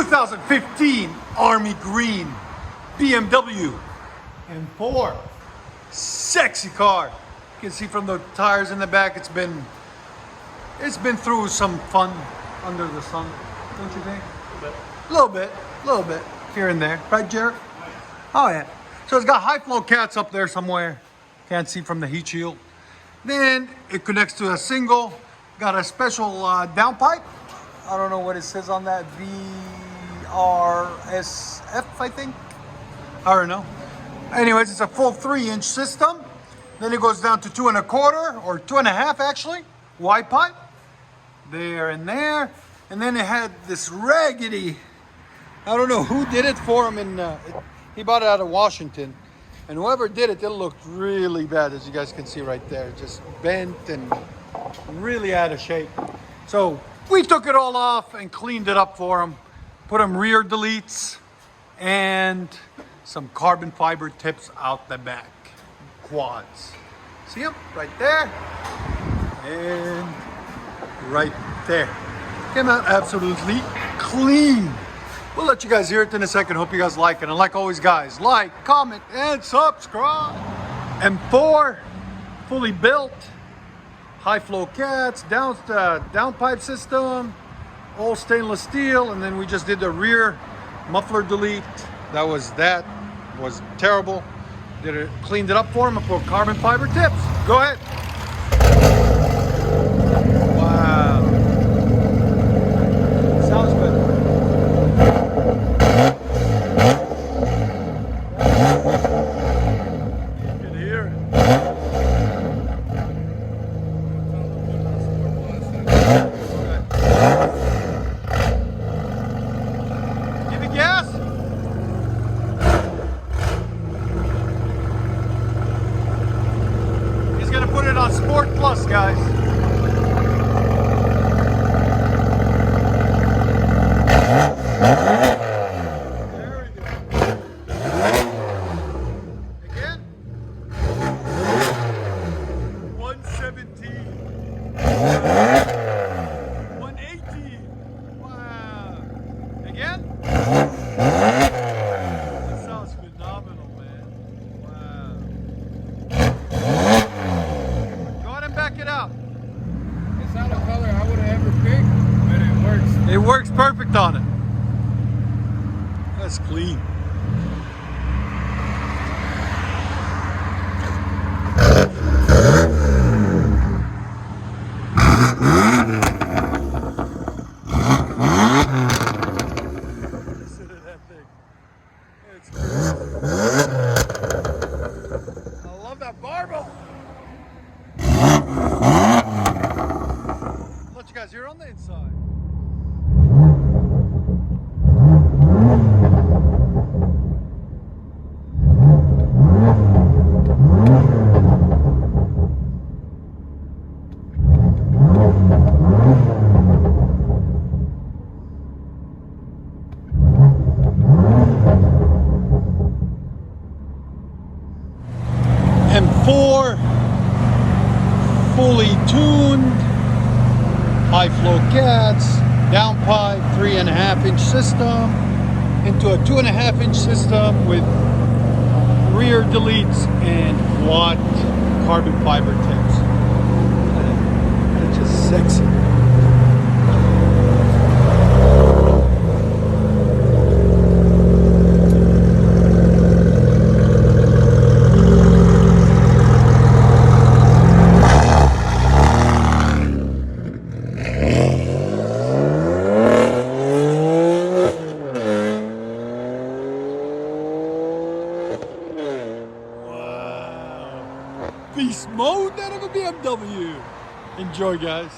2015 Army Green BMW M4. Sexy car. You can see from the tires in the back, it's been through some fun under the sun, don't you think? A little bit, here and there. Right, Jared? Oh yeah. So it's got high flow cats up there somewhere. Can't see from the heat shield. Then it connects to a single. Got a special downpipe. I don't know what it says on that. VRSF, I think. I don't know. Anyways, it's a full 3-inch system. Then it goes down to 2 1/4 or 2 1/2 actually. Wide pipe. There and there. And then it had this raggedy, I don't know who did it for him. He bought it out of Washington. And whoever did it, it looked really bad, as you guys can see right there. Just bent and really out of shape. So we took it all off and cleaned it up for him. Put him rear deletes and some carbon fiber tips out the back. Quads. See them? Right there. And right there. Came out absolutely clean. We'll let you guys hear it in a second. Hope you guys like it. And like always, guys, like, comment, and subscribe. M4, fully built. High flow cats, downpipe system, all stainless steel. And then we just did the rear muffler delete. That was terrible. Cleaned it up for him and put carbon fiber tips. Go ahead. Wow. Sounds good. You can hear it. Give it gas. He's gonna put it on Sport Plus, guys. There we go. Again. 117. 118. Wow. Again. That sounds phenomenal, man. Wow. Go ahead and back it out. It's not a color I would have ever picked, but it works. It works perfect on it. That's clean. Listen to that thing. It's crazy. I love that barbell. Let you guys hear on the inside. M4, fully tuned, high flow cats, downpipe, 3 1/2-inch system into a 2 1/2-inch system with rear deletes and quad carbon fiber tips. It's just sexy. Beast mode out of a BMW. Enjoy, guys.